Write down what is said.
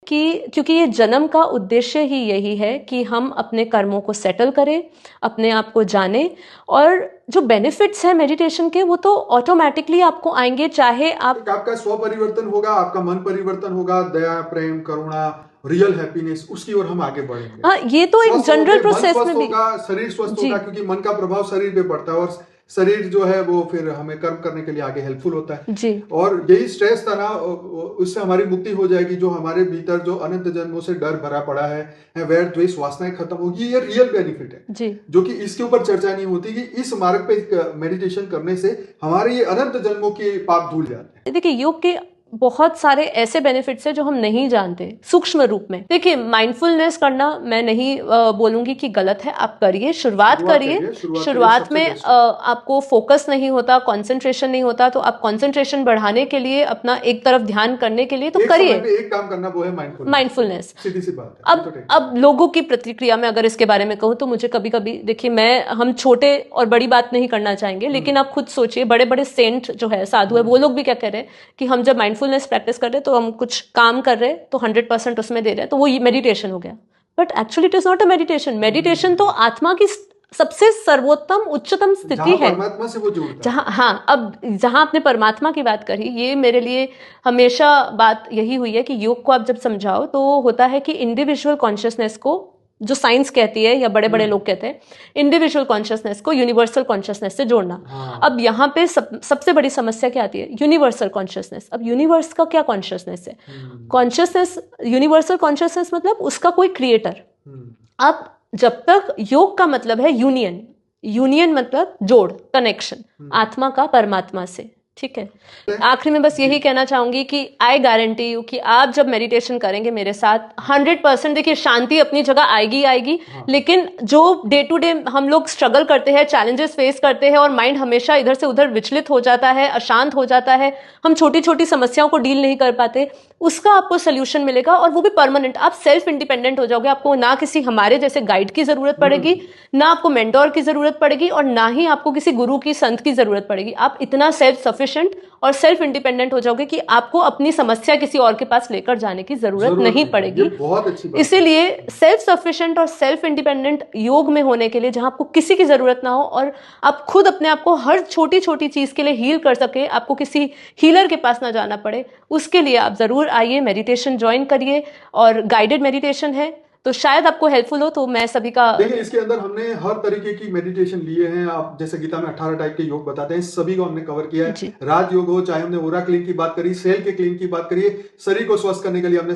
क्योंकि ये जन्म का उद्देश्य ही यही है कि हम अपने कर्मों को सेटल करें, अपने आप को जाने, और जो बेनिफिट्स हैं मेडिटेशन के वो तो ऑटोमेटिकली आपको आएंगे, चाहे आपका स्व परिवर्तन होगा, आपका मन परिवर्तन होगा, दया, प्रेम, करुणा, रियल हैप्पीनेस, उसकी ओर हम आगे बढ़ेंगे। हाँ, ये तो एक जनरल प्रोसेस में भी होगा, शरीर स्वस्थ होगा, क्योंकि मन का प्रभाव शरीर पे पड़ता है, और शरीर जो है वो फिर हमें कर्म करने के लिए आगे हेल्पफुल होता है जी। और यही स्ट्रेस था ना, उससे हमारी मुक्ति हो जाएगी। जो हमारे भीतर जो अनंत जन्मों से डर भरा पड़ा है, वैर द्वेष वासनाएं खत्म होगी, ये रियल बेनिफिट है जी। जो कि इसके ऊपर चर्चा नहीं होती कि इस मार्ग पे मेडिटेशन करने से हमारे ये अनंत जन्मों के पाप धुल जाते हैं। देखिए, योग के बहुत सारे ऐसे बेनिफिट्स हैं जो हम नहीं जानते सूक्ष्म रूप में। देखिए, माइंडफुलनेस करना मैं नहीं बोलूंगी कि गलत है, आप करिए, शुरुआत करिए। शुरुआत में आपको फोकस नहीं होता, कंसंट्रेशन नहीं होता, तो आप कंसंट्रेशन बढ़ाने के लिए, अपना एक तरफ ध्यान करने के लिए तो करिए। एक काम करना वो है माइंडफुलनेस। सीधी सी बात है। अब लोगों की प्रतिक्रिया में अगर इसके बारे में कहूँ तो मुझे कभी कभी, देखिए, हम छोटे और बड़ी बात नहीं करना चाहेंगे, लेकिन आप खुद सोचिए, बड़े बड़े सेंट जो है, साधु है, वो लोग भी क्या कह रहे हैं कि हम जब माइंडफुलनेस प्रैक्टिस कर रहे हैं तो हम कुछ काम कर रहे हैं तो 100% उसमें दे रहे हैं, तो वो मेडिटेशन हो गया। But actually it is not a meditation. Meditation तो आत्मा की सबसे सर्वोत्तम उच्चतम स्थिति है, परमात्मा से वो जुड़ता है। जहां आपने परमात्मा की बात करी, ये मेरे लिए हमेशा बात यही हुई है कि योग को आप जब समझाओ तो होता है कि इंडिविजुअल कॉन्शियसनेस को, जो साइंस कहती है या बड़े बड़े लोग कहते हैं, इंडिविजुअल कॉन्शियसनेस को यूनिवर्सल कॉन्शियसनेस से जोड़ना। अब यहाँ पे सबसे बड़ी समस्या क्या आती है? Universal consciousness. अब यूनिवर्स का क्या कॉन्शियसनेस है? कॉन्शियसनेस, यूनिवर्सल कॉन्शियसनेस मतलब उसका कोई क्रिएटर। अब जब तक योग का मतलब है यूनियन मतलब जोड़, कनेक्शन आत्मा का परमात्मा से, ठीक है। आखिरी में बस यही कहना चाहूंगी कि आई गारंटी यू कि आप जब मेडिटेशन करेंगे मेरे साथ, 100%, देखिए, शांति अपनी जगह आएगी, लेकिन जो डे टू डे हम लोग स्ट्रगल करते हैं, चैलेंजेस फेस करते हैं और माइंड हमेशा इधर से उधर विचलित हो जाता है, अशांत हो जाता है, हम छोटी छोटी समस्याओं को डील नहीं कर पाते, उसका आपको सोल्यूशन मिलेगा, और वो भी परमानेंट। आप सेल्फ इंडिपेंडेंट हो जाओगे, आपको ना किसी हमारे जैसे गाइड की जरूरत पड़ेगी, ना आपको मेंटोर की जरूरत पड़ेगी, और ना ही आपको किसी गुरु की, संत की जरूरत पड़ेगी। आप इतना सेल्फ सफिशिएंट और सेल्फ इंडिपेंडेंट हो जाओगे कि आपको अपनी समस्या किसी और के पास लेकर जाने की जरूरत नहीं पड़ेगी। बहुत अच्छी बात। इसीलिए सेल्फ सफिशिएंट और सेल्फ इंडिपेंडेंट योग में होने के लिए, जहां आपको किसी की जरूरत ना हो और आप खुद अपने आप को हर छोटी छोटी चीज के लिए हील कर सके, आपको किसी हीलर के पास ना जाना पड़े, उसके लिए आप जरूर आइए, मेडिटेशन ज्वाइन करिए, और गाइडेड मेडिटेशन है तो शायद आपको हेल्पफुल हो। तो मैं सभी का, देखिए, इसके अंदर हमने हर तरीके की मेडिटेशन लिए हैं। आप जैसे गीता में 18 टाइप के योग बताते हैं, सभी को हमने कवर किया है। राज योग हो, चाहे हमने ओरा क्लीन की बात करी, सेल के क्लीन की बात करी, शरीर को स्वस्थ करने के लिए हमने